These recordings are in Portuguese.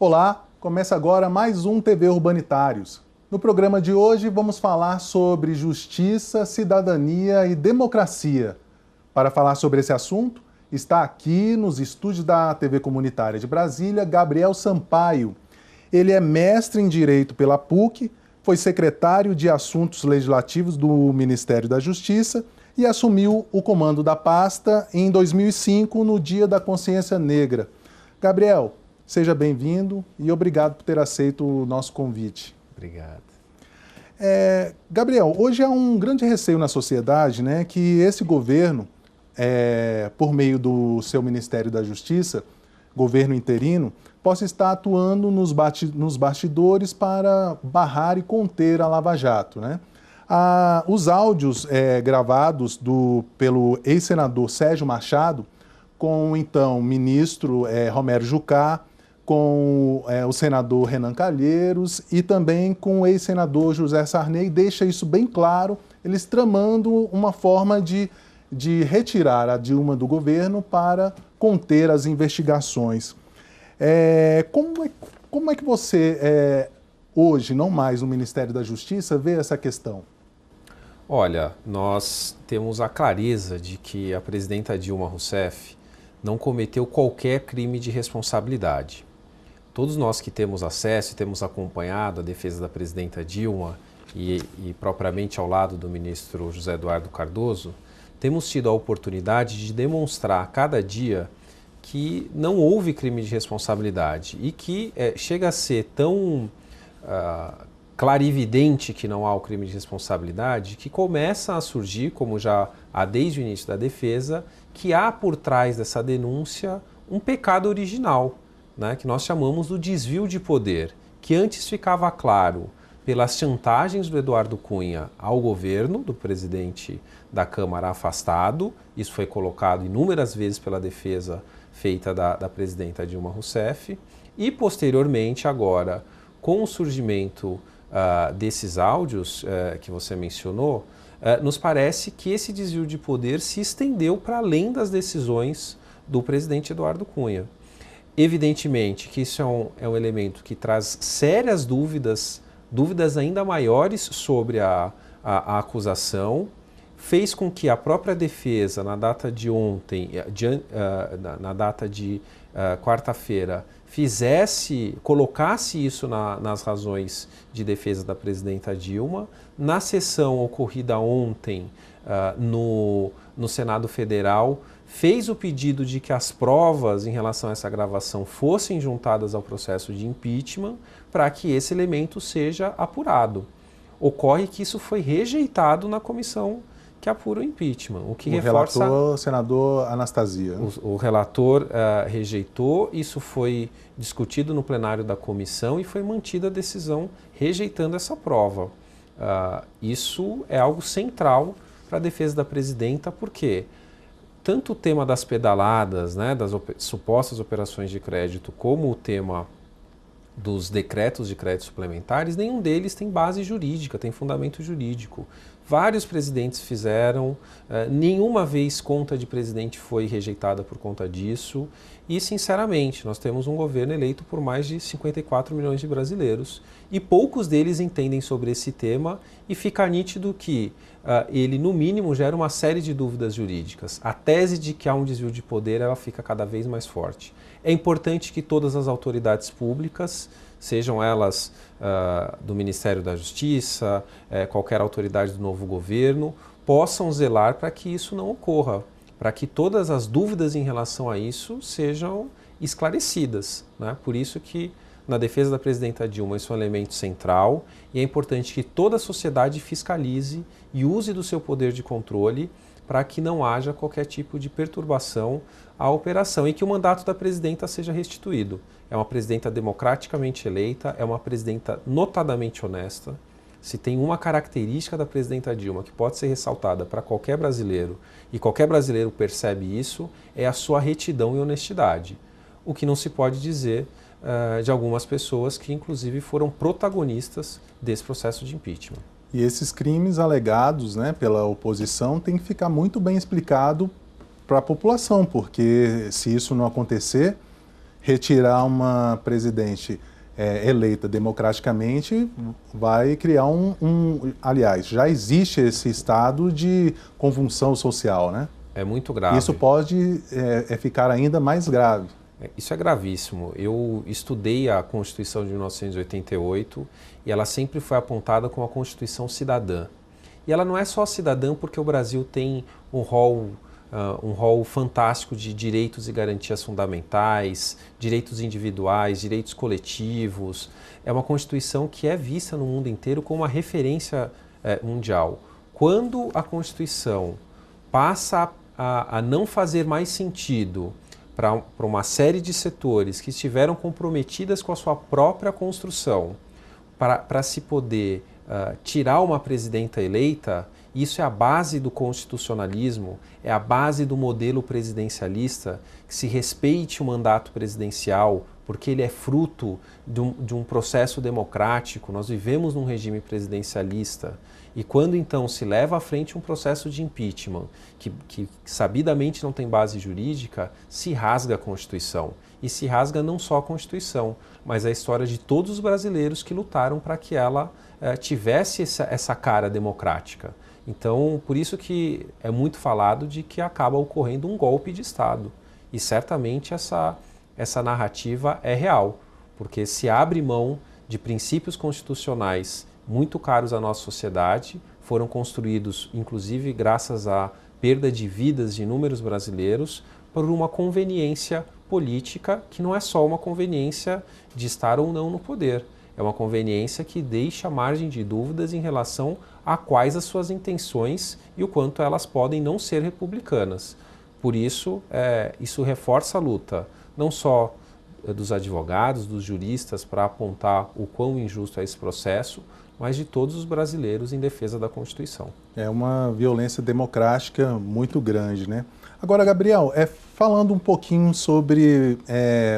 Olá, começa agora mais um TV Urbanitários. No programa de hoje vamos falar sobre justiça, cidadania e democracia. Para falar sobre esse assunto, está aqui nos estúdios da TV Comunitária de Brasília, Gabriel Sampaio. Ele é mestre em Direito pela PUC, foi secretário de Assuntos Legislativos do Ministério da Justiça e assumiu o comando da pasta em 2005, no Dia da Consciência Negra. Gabriel, seja bem-vindo e obrigado por ter aceito o nosso convite. Obrigado. Gabriel, hoje há um grande receio na sociedade, né, que esse governo, por meio do seu Ministério da Justiça, governo interino, possa estar atuando nos bastidores para barrar e conter a Lava Jato, né? Os áudios gravados pelo ex-senador Sérgio Machado com o então ministro Romero Jucá, com o senador Renan Calheiros e também com o ex-senador José Sarney, deixa isso bem claro, eles tramando uma forma de retirar a Dilma do governo para conter as investigações. Como é que você, hoje, não mais no Ministério da Justiça, vê essa questão? Olha, nós temos a clareza de que a presidenta Dilma Rousseff não cometeu qualquer crime de responsabilidade. Todos nós que temos acesso e temos acompanhado a defesa da presidenta Dilma e propriamente ao lado do ministro José Eduardo Cardoso, temos tido a oportunidade de demonstrar a cada dia que não houve crime de responsabilidade e que chega a ser tão clarividente que não há o crime de responsabilidade que começa a surgir, como já há desde o início da defesa, que há por trás dessa denúncia um pecado original, né, que nós chamamos do desvio de poder, que antes ficava claro pelas chantagens do Eduardo Cunha ao governo, do presidente da Câmara afastado, isso foi colocado inúmeras vezes pela defesa feita da presidenta Dilma Rousseff, e posteriormente agora, com o surgimento desses áudios que você mencionou, nos parece que esse desvio de poder se estendeu para além das decisões do presidente Eduardo Cunha. Evidentemente que isso é um elemento que traz sérias dúvidas ainda maiores sobre a acusação, fez com que a própria defesa, na data de ontem, na data de quarta-feira, colocasse isso nas razões de defesa da presidenta Dilma. Na sessão ocorrida ontem no Senado Federal, fez o pedido de que as provas em relação a essa gravação fossem juntadas ao processo de impeachment para que esse elemento seja apurado. Ocorre que isso foi rejeitado na comissão que apura o impeachment, o que reforça... O relator, senador Anastasia. O relator rejeitou, isso foi discutido no plenário da comissão e foi mantida a decisão rejeitando essa prova. Isso é algo central para a defesa da presidenta, porque tanto o tema das pedaladas, né, das supostas operações de crédito, como o tema dos decretos de crédito suplementares, nenhum deles tem base jurídica, tem fundamento jurídico. Vários presidentes fizeram, nenhuma vez conta de presidente foi rejeitada por conta disso e, sinceramente, nós temos um governo eleito por mais de 54 milhões de brasileiros e poucos deles entendem sobre esse tema e fica nítido que ele, no mínimo, gera uma série de dúvidas jurídicas. A tese de que há um desvio de poder, ela fica cada vez mais forte. É importante que todas as autoridades públicas, sejam elas do Ministério da Justiça, qualquer autoridade do novo governo, possam zelar para que isso não ocorra, para que todas as dúvidas em relação a isso sejam esclarecidas, né? Por isso que, na defesa da presidenta Dilma, isso é um elemento central e é importante que toda a sociedade fiscalize e use do seu poder de controle para que não haja qualquer tipo de perturbação à operação e que o mandato da presidenta seja restituído. É uma presidenta democraticamente eleita, é uma presidenta notadamente honesta. Se tem uma característica da presidenta Dilma que pode ser ressaltada para qualquer brasileiro, e qualquer brasileiro percebe isso, é a sua retidão e honestidade. O que não se pode dizer de algumas pessoas que, inclusive, foram protagonistas desse processo de impeachment. E esses crimes alegados, né, pela oposição têm que ficar muito bem explicado para a população, porque se isso não acontecer, retirar uma presidente eleita democraticamente vai criar aliás, já existe esse estado de convulsão social, né? É muito grave. Isso pode ficar ainda mais grave. Isso é gravíssimo. Eu estudei a Constituição de 1988 e ela sempre foi apontada como a Constituição cidadã. E ela não é só cidadã porque o Brasil tem um rol fantástico de direitos e garantias fundamentais, direitos individuais, direitos coletivos. É uma Constituição que é vista no mundo inteiro como uma referência mundial. Quando a Constituição passa a não fazer mais sentido para uma série de setores que estiveram comprometidas com a sua própria construção, para se poder tirar uma presidenta eleita, isso é a base do constitucionalismo, é a base do modelo presidencialista, que se respeite o mandato presidencial, porque ele é fruto de um processo democrático. Nós vivemos num regime presidencialista. E quando então se leva à frente um processo de impeachment, que sabidamente não tem base jurídica, se rasga a Constituição. E se rasga não só a Constituição, mas a história de todos os brasileiros que lutaram para que ela tivesse essa cara democrática. Então, por isso que é muito falado de que acaba ocorrendo um golpe de Estado. E certamente essa narrativa é real, porque se abre mão de princípios constitucionais muito caros à nossa sociedade, foram construídos, inclusive graças à perda de vidas de inúmeros brasileiros, por uma conveniência política que não é só uma conveniência de estar ou não no poder. É uma conveniência que deixa margem de dúvidas em relação a quais as suas intenções e o quanto elas podem não ser republicanas. Por isso, isso reforça a luta, não só dos advogados, dos juristas, para apontar o quão injusto é esse processo, mas de todos os brasileiros em defesa da Constituição. É uma violência democrática muito grande, né? Agora, Gabriel, falando um pouquinho sobre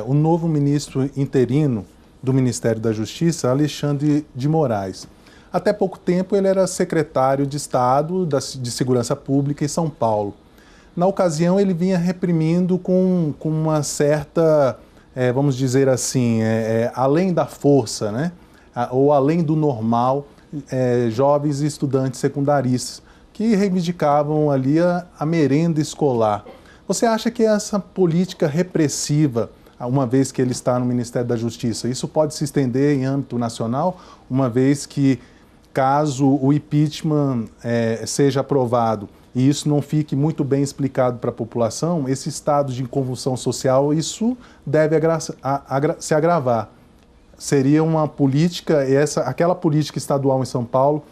o novo ministro interino do Ministério da Justiça, Alexandre de Moraes. Até pouco tempo ele era secretário de Estado de Segurança Pública em São Paulo. Na ocasião ele vinha reprimindo com uma certa, vamos dizer assim, além da força, né? Ou além do normal, jovens e estudantes secundaristas que reivindicavam ali a merenda escolar. Você acha que essa política repressiva, uma vez que ele está no Ministério da Justiça, isso pode se estender em âmbito nacional, uma vez que, caso o impeachment seja aprovado e isso não fique muito bem explicado para a população, esse estado de convulsão social, isso deve se agravar. Seria uma política, aquela política estadual em São Paulo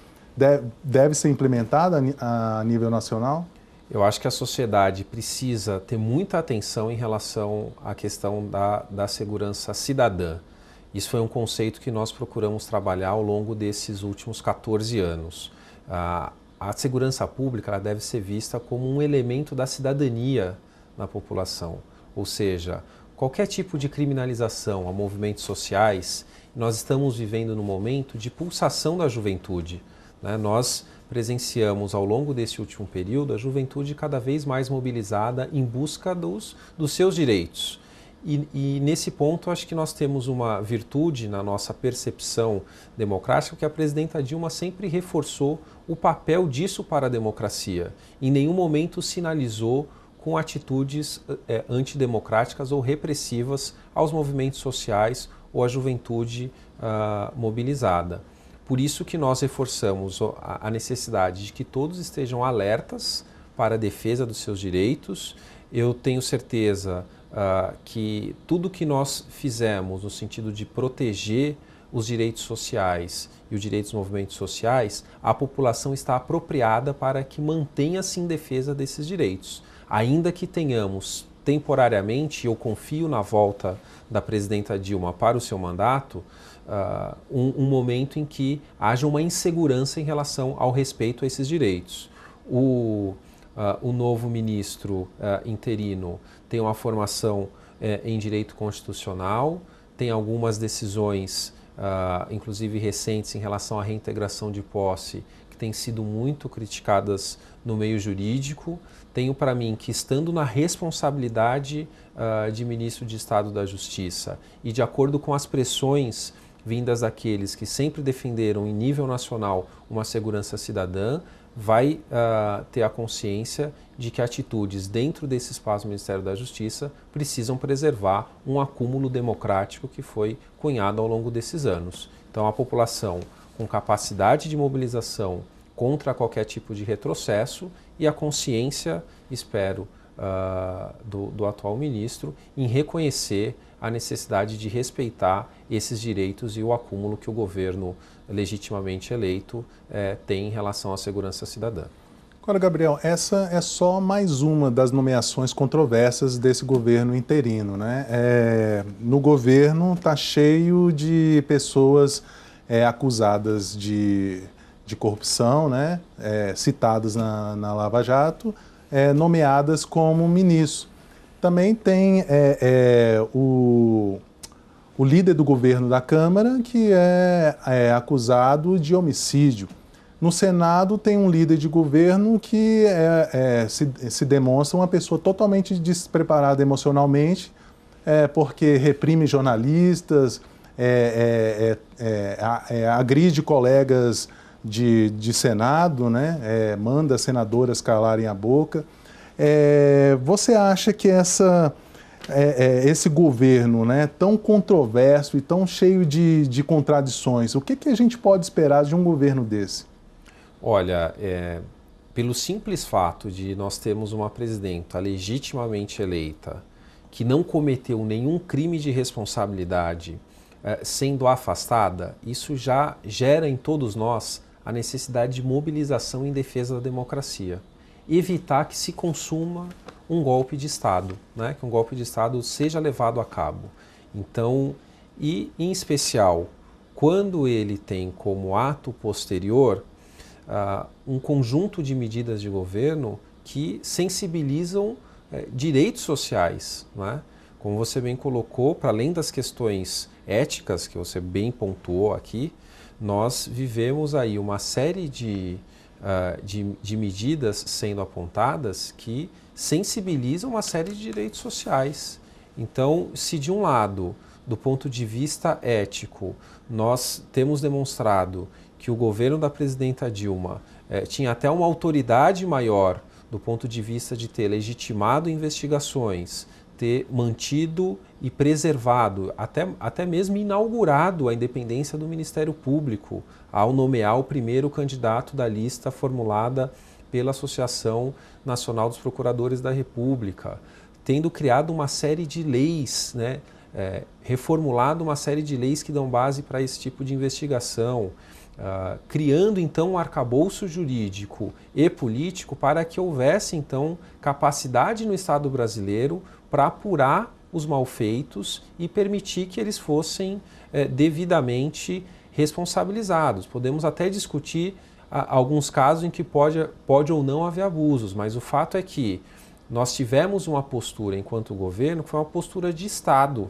deve ser implementada a nível nacional? Eu acho que a sociedade precisa ter muita atenção em relação à questão da segurança cidadã. Isso foi um conceito que nós procuramos trabalhar ao longo desses últimos 14 anos. A segurança pública ela deve ser vista como um elemento da cidadania na população, ou seja, qualquer tipo de criminalização a movimentos sociais, nós estamos vivendo num momento de pulsação da juventude, né? Nós presenciamos ao longo desse último período a juventude cada vez mais mobilizada em busca dos seus direitos. E nesse ponto acho que nós temos uma virtude na nossa percepção democrática, que a presidenta Dilma sempre reforçou o papel disso para a democracia. Em nenhum momento sinalizou com atitudes antidemocráticas ou repressivas aos movimentos sociais ou à juventude mobilizada. Por isso que nós reforçamos a necessidade de que todos estejam alertas para a defesa dos seus direitos. Eu tenho certeza que tudo que nós fizemos no sentido de proteger os direitos sociais e os direitos dos movimentos sociais, a população está apropriada para que mantenha-se em defesa desses direitos. Ainda que tenhamos temporariamente, eu confio na volta da presidenta Dilma para o seu mandato, um momento em que haja uma insegurança em relação ao respeito a esses direitos. O novo ministro interino tem uma formação em direito constitucional, tem algumas decisões, inclusive recentes, em relação à reintegração de posse, que têm sido muito criticadas no meio jurídico. Tenho para mim que, estando na responsabilidade de ministro de Estado da Justiça e de acordo com as pressões vindas daqueles que sempre defenderam em nível nacional uma segurança cidadã, vai ter a consciência de que atitudes dentro desse espaço do Ministério da Justiça precisam preservar um acúmulo democrático que foi cunhado ao longo desses anos. Então, a população com capacidade de mobilização contra qualquer tipo de retrocesso e a consciência, espero, do atual ministro em reconhecer a necessidade de respeitar esses direitos e o acúmulo que o governo legitimamente eleito tem em relação à segurança cidadã. Agora, Gabriel, essa é só mais uma das nomeações controversas desse governo interino, né? No governo está cheio de pessoas acusadas de corrupção, né? Citadas na Lava Jato, nomeadas como ministro. Também tem o líder do governo da Câmara, que é acusado de homicídio. No Senado tem um líder de governo que se demonstra uma pessoa totalmente despreparada emocionalmente, porque reprime jornalistas, agride colegas de Senado, né? Manda senadoras calarem a boca. Você acha que esse governo, né, tão controverso e tão cheio de contradições, o que a gente pode esperar de um governo desse? Olha, pelo simples fato de nós termos uma presidenta legitimamente eleita que não cometeu nenhum crime de responsabilidade sendo afastada, isso já gera em todos nós a necessidade de mobilização em defesa da democracia. Evitar que se consuma um golpe de Estado, né? Que um golpe de Estado seja levado a cabo. Então, e em especial, quando ele tem como ato posterior um conjunto de medidas de governo que sensibilizam direitos sociais, não é? Como você bem colocou, para além das questões éticas que você bem pontuou aqui, nós vivemos aí uma série de medidas sendo apontadas que sensibilizam uma série de direitos sociais. Então, se de um lado, do ponto de vista ético, nós temos demonstrado que o governo da presidenta Dilma tinha até uma autoridade maior do ponto de vista de ter legitimado investigações, ter mantido e preservado, até mesmo inaugurado a independência do Ministério Público ao nomear o primeiro candidato da lista formulada pela Associação Nacional dos Procuradores da República, tendo criado uma série de leis, né, reformulado uma série de leis que dão base para esse tipo de investigação, criando então um arcabouço jurídico e político para que houvesse então capacidade no Estado brasileiro para apurar os malfeitos e permitir que eles fossem devidamente responsabilizados. Podemos até discutir alguns casos em que pode ou não haver abusos, mas o fato é que nós tivemos uma postura enquanto governo que foi uma postura de Estado,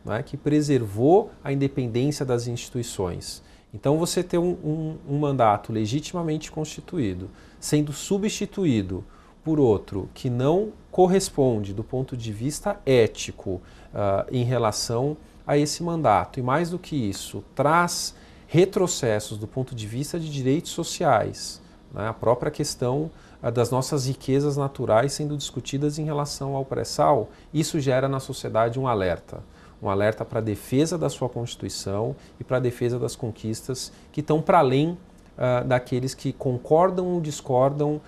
né, que preservou a independência das instituições. Então você ter um mandato legitimamente constituído, sendo substituído por outro que não corresponde do ponto de vista ético em relação a esse mandato, e mais do que isso, traz retrocessos do ponto de vista de direitos sociais, né? A própria questão das nossas riquezas naturais sendo discutidas em relação ao pré-sal, isso gera na sociedade um alerta para a defesa da sua Constituição e para a defesa das conquistas que estão para além daqueles que concordam ou discordam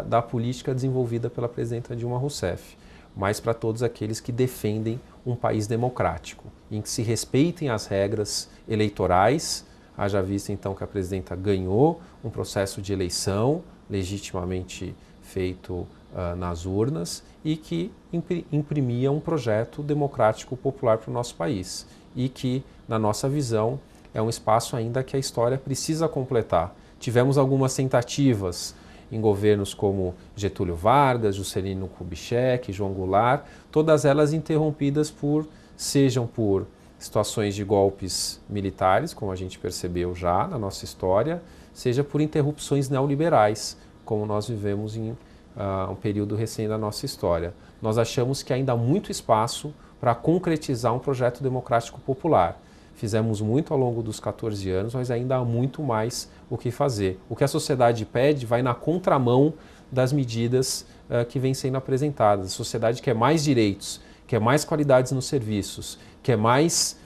da política desenvolvida pela presidenta Dilma Rousseff, mas para todos aqueles que defendem um país democrático, em que se respeitem as regras eleitorais, haja vista então que a presidenta ganhou um processo de eleição legitimamente feito nas urnas e que imprimia um projeto democrático popular para o nosso país e que, na nossa visão, é um espaço ainda que a história precisa completar. Tivemos algumas tentativas em governos como Getúlio Vargas, Juscelino Kubitschek, João Goulart, todas elas interrompidas sejam por situações de golpes militares, como a gente percebeu já na nossa história, seja por interrupções neoliberais, como nós vivemos em um período recente da nossa história. Nós achamos que ainda há muito espaço para concretizar um projeto democrático popular. Fizemos muito ao longo dos 14 anos, mas ainda há muito mais o que fazer. O que a sociedade pede vai na contramão das medidas que vêm sendo apresentadas. A sociedade quer mais direitos, quer mais qualidades nos serviços, quer mais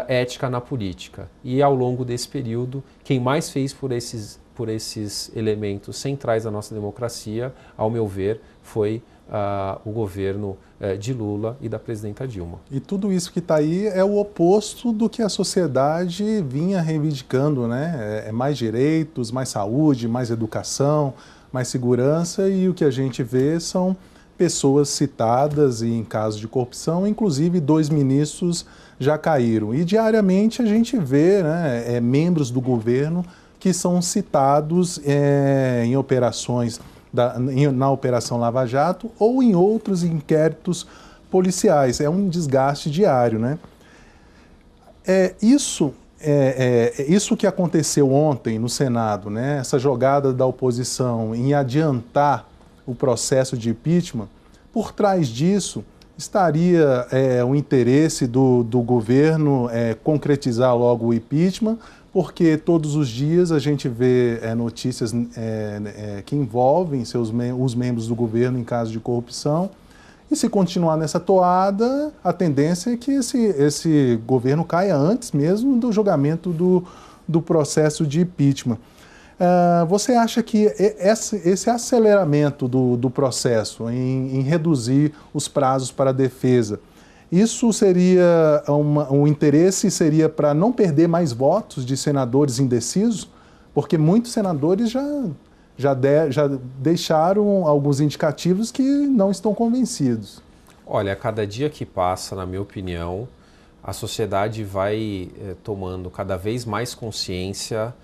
ética na política. E ao longo desse período, quem mais fez por esses elementos centrais da nossa democracia, ao meu ver, foi o governo de Lula e da presidenta Dilma. E tudo isso que está aí é o oposto do que a sociedade vinha reivindicando, né? É mais direitos, mais saúde, mais educação, mais segurança, e o que a gente vê são pessoas citadas em casos de corrupção, inclusive 2 ministros já caíram. E diariamente a gente vê, né, membros do governo que são citados em operações, na Operação Lava Jato ou em outros inquéritos policiais. É um desgaste diário, né? Isso que aconteceu ontem no Senado, né? Essa jogada da oposição em adiantar o processo de impeachment, por trás disso estaria o interesse do governo concretizar logo o impeachment, porque todos os dias a gente vê notícias que envolvem os membros do governo em caso de corrupção. E se continuar nessa toada, a tendência é que esse governo caia antes mesmo do julgamento do processo de impeachment. Você acha que esse aceleramento do processo em reduzir os prazos para a defesa, isso seria o interesse seria para não perder mais votos de senadores indecisos? Porque muitos senadores já deixaram alguns indicativos que não estão convencidos. Olha, a cada dia que passa, na minha opinião, a sociedade vai tomando cada vez mais consciência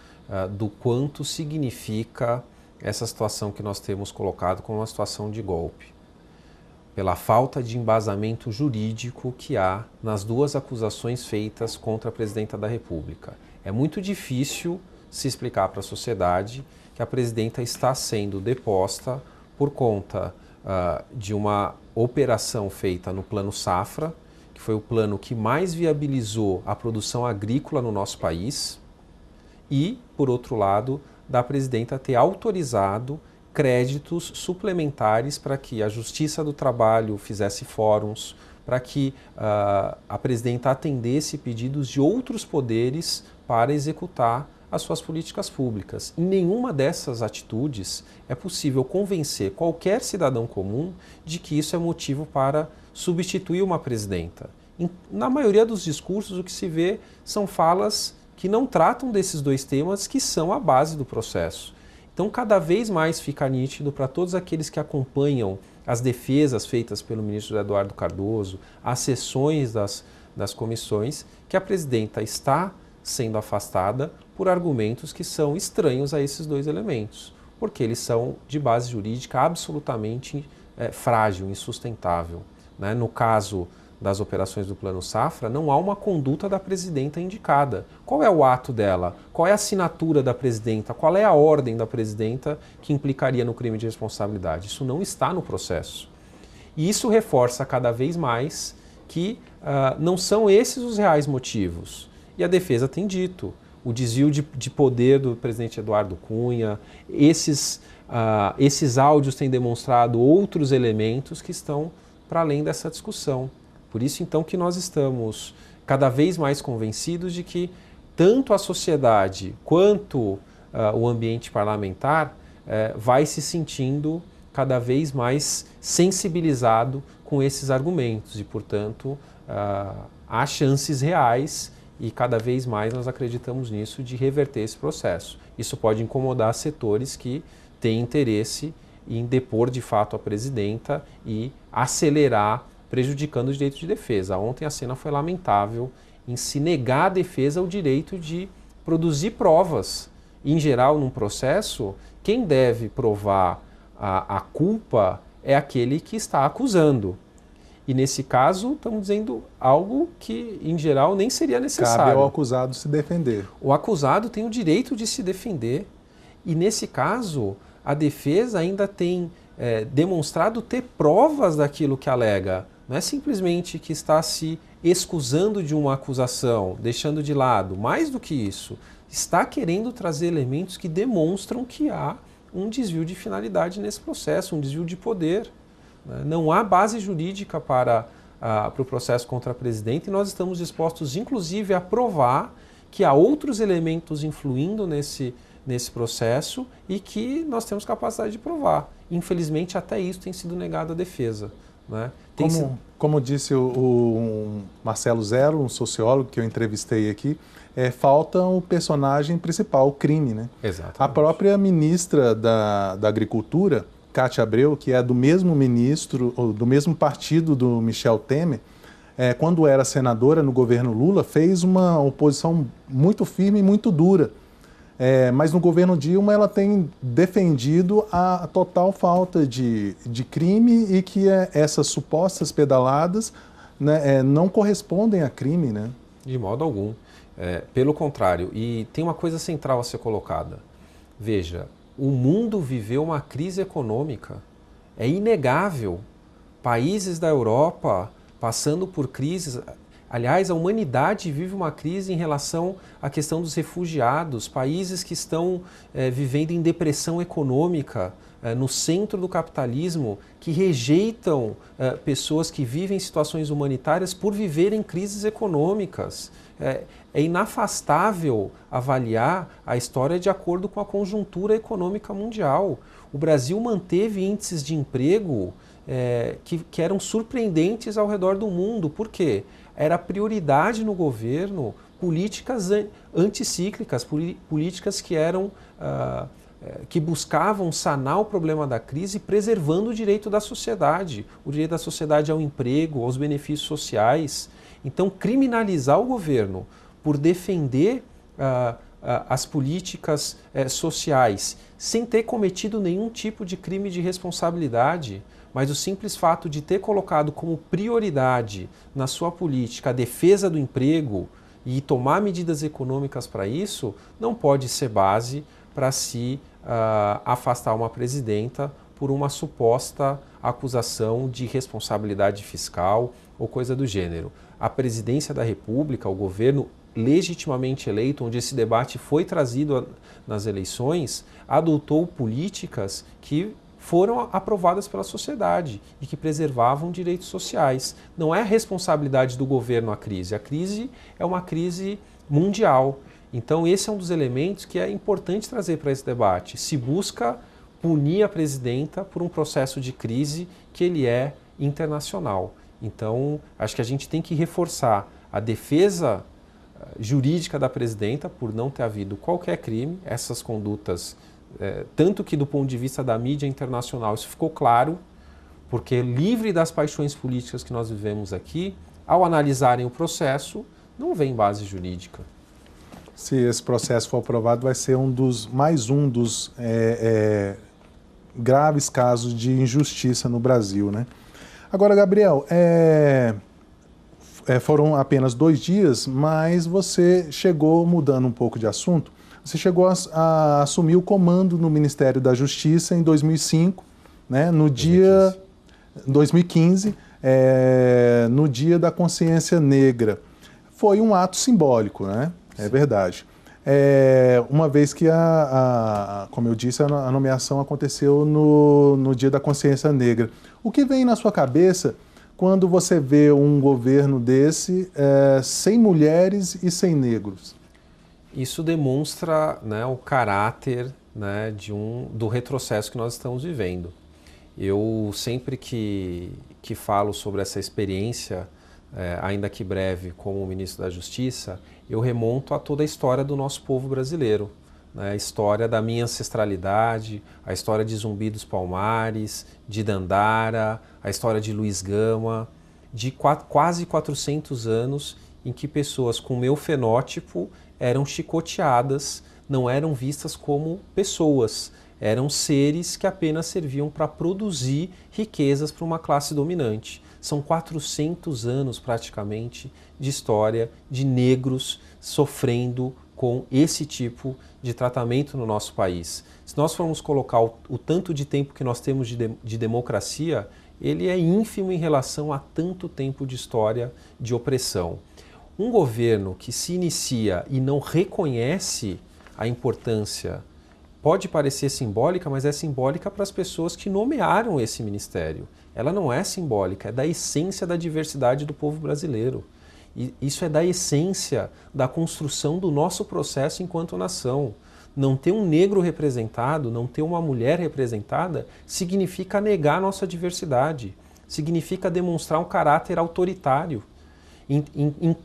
do quanto significa essa situação que nós temos colocado como uma situação de golpe. Pela falta de embasamento jurídico que há nas 2 acusações feitas contra a presidenta da República. É muito difícil se explicar para a sociedade que a presidenta está sendo deposta por conta de uma operação feita no Plano Safra, que foi o plano que mais viabilizou a produção agrícola no nosso país, e, por outro lado, da presidenta ter autorizado créditos suplementares para que a Justiça do Trabalho fizesse fóruns, para que a presidenta atendesse pedidos de outros poderes para executar as suas políticas públicas. Em nenhuma dessas atitudes é possível convencer qualquer cidadão comum de que isso é motivo para substituir uma presidenta. Na maioria dos discursos, o que se vê são falas que não tratam desses 2 temas que são a base do processo. Então, cada vez mais fica nítido para todos aqueles que acompanham as defesas feitas pelo ministro Eduardo Cardoso, as sessões das comissões, que a presidenta está sendo afastada por argumentos que são estranhos a esses 2 elementos, porque eles são de base jurídica absolutamente frágil, insustentável. Né? No caso das operações do Plano Safra, não há uma conduta da presidenta indicada. Qual é o ato dela? Qual é a assinatura da presidenta? Qual é a ordem da presidenta que implicaria no crime de responsabilidade? Isso não está no processo. E isso reforça cada vez mais que não são esses os reais motivos. E a defesa tem dito. O desvio de poder do presidente Eduardo Cunha, esses áudios têm demonstrado outros elementos que estão para além dessa discussão. Por isso, então, que nós estamos cada vez mais convencidos de que tanto a sociedade quanto o ambiente parlamentar vai se sentindo cada vez mais sensibilizado com esses argumentos e, portanto, há chances reais e cada vez mais nós acreditamos nisso de reverter esse processo. Isso pode incomodar setores que têm interesse em depor de fato a presidenta e acelerar, prejudicando o direito de defesa. Ontem a cena foi lamentável em se negar à defesa o direito de produzir provas. Em geral, num processo, quem deve provar a culpa é aquele que está acusando. E nesse caso, estamos dizendo algo que, em geral, nem seria necessário. Cabe ao acusado se defender. O acusado tem o direito de se defender. E nesse caso, a defesa ainda tem demonstrado ter provas daquilo que alega. Não é simplesmente que está se excusando de uma acusação, deixando de lado. Mais do que isso, está querendo trazer elementos que demonstram que há um desvio de finalidade nesse processo, um desvio de poder. Não há base jurídica para o processo contra a presidenta e nós estamos dispostos, inclusive, a provar que há outros elementos influindo nesse processo e que nós temos capacidade de provar. Infelizmente, até isso tem sido negado à defesa. Né? Como disse o Marcelo Zero, um sociólogo que eu entrevistei aqui, falta o personagem principal, o crime. Né? Exatamente. A própria ministra da Agricultura, Cátia Abreu, que é do mesmo ministro, ou do mesmo partido do Michel Temer, quando era senadora no governo Lula, fez uma oposição muito firme e muito dura. Mas no governo Dilma ela tem defendido a total falta de crime e que essas supostas pedaladas, né, não correspondem a crime. Né? De modo algum. Pelo contrário. E tem uma coisa central a ser colocada. Veja, o mundo viveu uma crise econômica. É inegável. Países da Europa passando por crises. Aliás, a humanidade vive uma crise em relação à questão dos refugiados, países que estão vivendo em depressão econômica, no centro do capitalismo, que rejeitam pessoas que vivem situações humanitárias por viverem crises econômicas. É inafastável avaliar a história de acordo com a conjuntura econômica mundial. O Brasil manteve índices de emprego que eram surpreendentes ao redor do mundo. Por quê? Era prioridade no governo políticas anticíclicas, políticas que buscavam sanar o problema da crise, preservando o direito da sociedade ao emprego, aos benefícios sociais. Então, criminalizar o governo por defender as políticas sociais, sem ter cometido nenhum tipo de crime de responsabilidade, mas o simples fato de ter colocado como prioridade na sua política a defesa do emprego e tomar medidas econômicas para isso, não pode ser base para se afastar uma presidenta por uma suposta acusação de responsabilidade fiscal ou coisa do gênero. A presidência da República, o governo legitimamente eleito, onde esse debate foi trazido nas eleições, adotou políticas que foram aprovadas pela sociedade e que preservavam direitos sociais. Não é a responsabilidade do governo a crise é uma crise mundial. Então esse é um dos elementos que é importante trazer para esse debate. Se busca punir a presidenta por um processo de crise que ele é internacional. Então acho que a gente tem que reforçar a defesa jurídica da presidenta por não ter havido qualquer crime, essas condutas. Tanto que do ponto de vista da mídia internacional isso ficou claro, porque livre das paixões políticas que nós vivemos aqui, ao analisarem o processo, não vem base jurídica. Se esse processo for aprovado, vai ser mais um dos graves casos de injustiça no Brasil, né? Agora, Gabriel, foram apenas 2 dias, mas você chegou, mudando um pouco de assunto, você chegou a assumir o comando no Ministério da Justiça em 2005, né, no dia 2015, no Dia da Consciência Negra. Foi um ato simbólico, né? É verdade. Uma vez que, como eu disse, a nomeação aconteceu no Dia da Consciência Negra. O que vem na sua cabeça quando você vê um governo desse sem mulheres e sem negros? Isso demonstra, né, o caráter, né, do retrocesso que nós estamos vivendo. Eu sempre que falo sobre essa experiência, ainda que breve, como ministro da Justiça, eu remonto a toda a história do nosso povo brasileiro, né, a história da minha ancestralidade, a história de Zumbi dos Palmares, de Dandara, a história de Luiz Gama, de quase 400 anos em que pessoas com meu fenótipo eram chicoteadas, não eram vistas como pessoas, eram seres que apenas serviam para produzir riquezas para uma classe dominante. São 400 anos praticamente de história de negros sofrendo com esse tipo de tratamento no nosso país. Se nós formos colocar o tanto de tempo que nós temos de democracia, ele é ínfimo em relação a tanto tempo de história de opressão. Um governo que se inicia e não reconhece a importância, pode parecer simbólica, mas é simbólica para as pessoas que nomearam esse ministério. Ela não é simbólica, é da essência da diversidade do povo brasileiro. E isso é da essência da construção do nosso processo enquanto nação. Não ter um negro representado, não ter uma mulher representada, significa negar a nossa diversidade, significa demonstrar um caráter autoritário,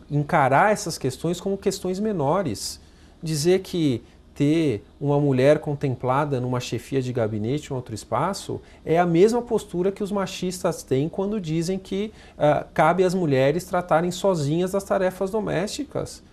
encarar essas questões como questões menores, dizer que ter uma mulher contemplada numa chefia de gabinete em outro espaço é a mesma postura que os machistas têm quando dizem que cabe às mulheres tratarem sozinhas das tarefas domésticas.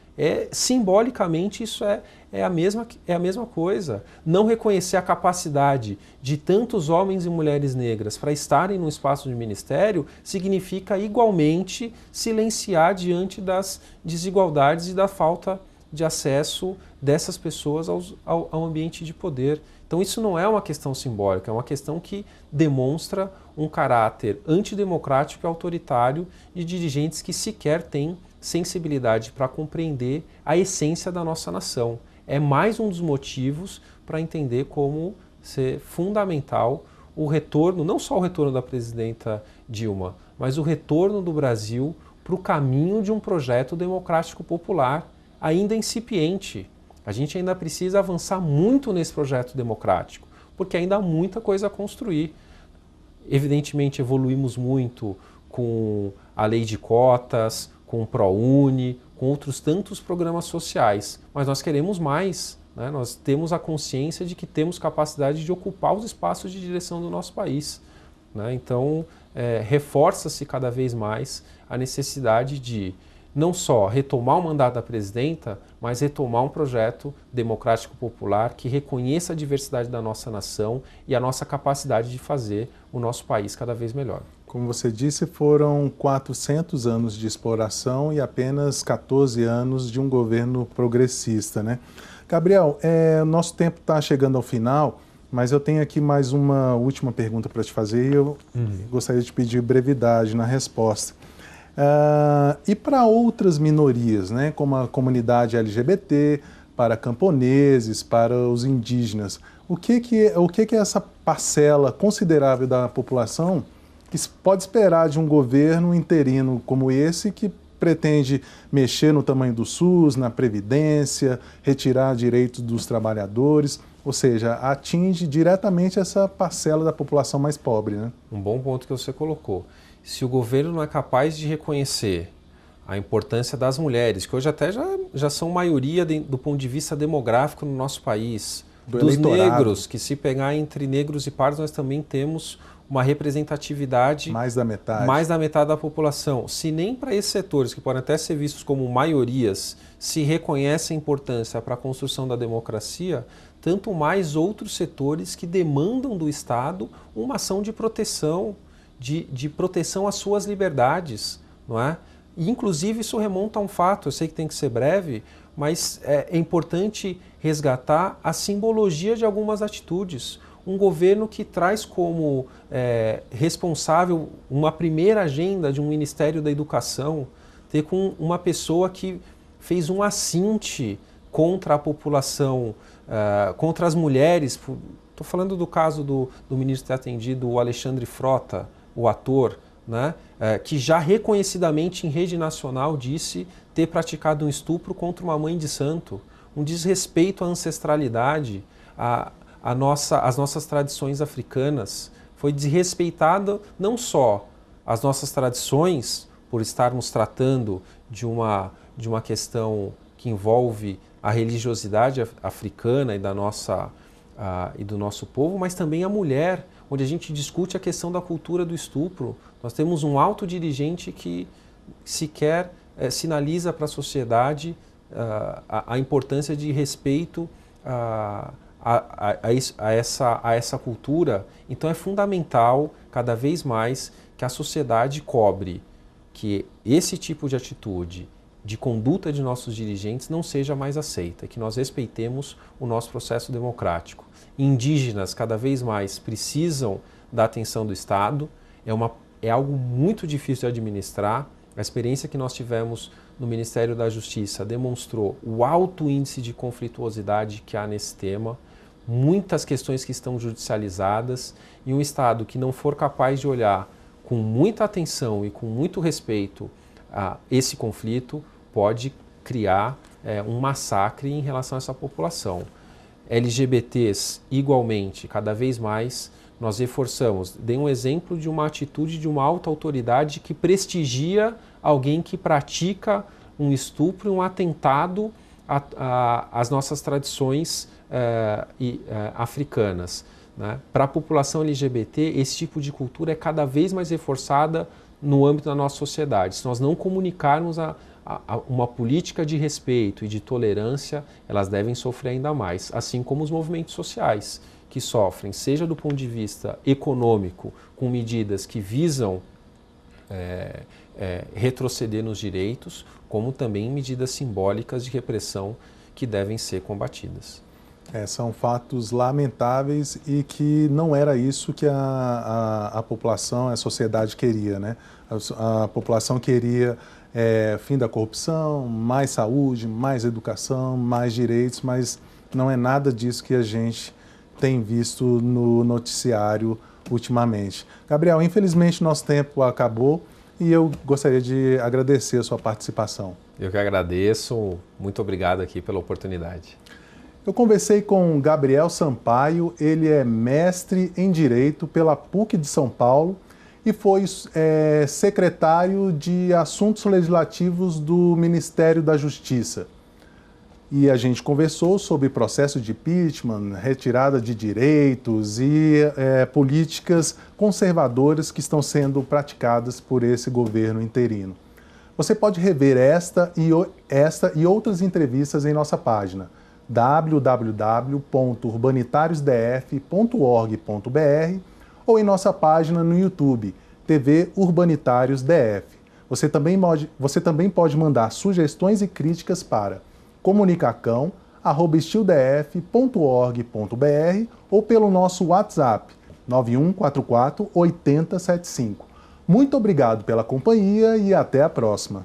Simbolicamente isso é a mesma coisa. Não reconhecer a capacidade de tantos homens e mulheres negras para estarem no espaço de ministério significa igualmente silenciar diante das desigualdades e da falta de acesso dessas pessoas ao ambiente de poder. Então isso não é uma questão simbólica, é uma questão que demonstra um caráter antidemocrático e autoritário de dirigentes que sequer têm sensibilidade para compreender a essência da nossa nação. É mais um dos motivos para entender como ser fundamental o retorno, não só o retorno da presidenta Dilma, mas o retorno do Brasil para o caminho de um projeto democrático popular, ainda incipiente. A gente ainda precisa avançar muito nesse projeto democrático, porque ainda há muita coisa a construir. Evidentemente, evoluímos muito com a lei de cotas, com o ProUni, com outros tantos programas sociais, mas nós queremos mais, né? Nós temos a consciência de que temos capacidade de ocupar os espaços de direção do nosso país, né? Então, reforça-se cada vez mais a necessidade de não só retomar o mandato da presidenta, mas retomar um projeto democrático popular que reconheça a diversidade da nossa nação e a nossa capacidade de fazer o nosso país cada vez melhor. Como você disse, foram 400 anos de exploração e apenas 14 anos de um governo progressista, né? Gabriel, nosso tempo está chegando ao final, mas eu tenho aqui mais uma última pergunta para te fazer e eu gostaria de pedir brevidade na resposta. E para outras minorias, né, como a comunidade LGBT, para camponeses, para os indígenas, o que é essa parcela considerável da população que se pode esperar de um governo interino como esse, que pretende mexer no tamanho do SUS, na Previdência, retirar direitos dos trabalhadores, ou seja, atinge diretamente essa parcela da população mais pobre, né? Um bom ponto que você colocou. Se o governo não é capaz de reconhecer a importância das mulheres, que hoje até já são maioria do ponto de vista demográfico no nosso país, dos negros, que se pegar entre negros e pardos, nós também temos uma representatividade mais da metade da população. Se nem para esses setores, que podem até ser vistos como maiorias, se reconhece a importância para a construção da democracia, tanto mais outros setores que demandam do Estado uma ação de proteção, de proteção às suas liberdades, não é? E, inclusive, isso remonta a um fato, eu sei que tem que ser breve, mas é importante resgatar a simbologia de algumas atitudes. Um governo que traz como responsável uma primeira agenda de um Ministério da Educação, ter com uma pessoa que fez um assinte contra a população, contra as mulheres. Estou falando do caso do ministro ter atendido, o Alexandre Frota, o ator, né, que já reconhecidamente em rede nacional disse ter praticado um estupro contra uma mãe de santo, um desrespeito à ancestralidade, às nossas tradições africanas. Foi desrespeitado não só as nossas tradições, por estarmos tratando de uma questão que envolve a religiosidade africana e do nosso povo, mas também a mulher, onde a gente discute a questão da cultura do estupro. Nós temos um alto dirigente que sequer sinaliza para a sociedade a importância de respeito a essa cultura. Então é fundamental, cada vez mais, que a sociedade cobre que esse tipo de atitude de conduta de nossos dirigentes não seja mais aceita, que nós respeitemos o nosso processo democrático. Indígenas cada vez mais precisam da atenção do Estado, é algo muito difícil de administrar. A experiência que nós tivemos no Ministério da Justiça demonstrou o alto índice de conflituosidade que há nesse tema, muitas questões que estão judicializadas, e um Estado que não for capaz de olhar com muita atenção e com muito respeito a esse conflito pode criar um massacre em relação a essa população. LGBTs, igualmente, cada vez mais, nós reforçamos. Dei um exemplo de uma atitude de uma alta autoridade que prestigia alguém que pratica um estupro, um atentado às nossas tradições africanas. Né? Para a população LGBT, esse tipo de cultura é cada vez mais reforçada no âmbito da nossa sociedade. Se nós não comunicarmos uma política de respeito e de tolerância, elas devem sofrer ainda mais, assim como os movimentos sociais, que sofrem, seja do ponto de vista econômico, com medidas que visam retroceder nos direitos, como também medidas simbólicas de repressão que devem ser combatidas. São fatos lamentáveis e que não era isso que a população, a sociedade queria, né? A população queria fim da corrupção, mais saúde, mais educação, mais direitos, mas não é nada disso que a gente tem visto no noticiário ultimamente. Gabriel, infelizmente nosso tempo acabou e eu gostaria de agradecer a sua participação. Eu que agradeço, muito obrigado aqui pela oportunidade. Eu conversei com Gabriel Sampaio, ele é mestre em Direito pela PUC de São Paulo e foi secretário de Assuntos Legislativos do Ministério da Justiça. E a gente conversou sobre processo de impeachment, retirada de direitos e políticas conservadoras que estão sendo praticadas por esse governo interino. Você pode rever esta e outras entrevistas em nossa página www.urbanitariosdf.org.br ou em nossa página no YouTube, TV Urbanitários DF. Você também pode mandar sugestões e críticas para comunicacão@estildf.org.br ou pelo nosso WhatsApp 9144 8075. Muito obrigado pela companhia e até a próxima.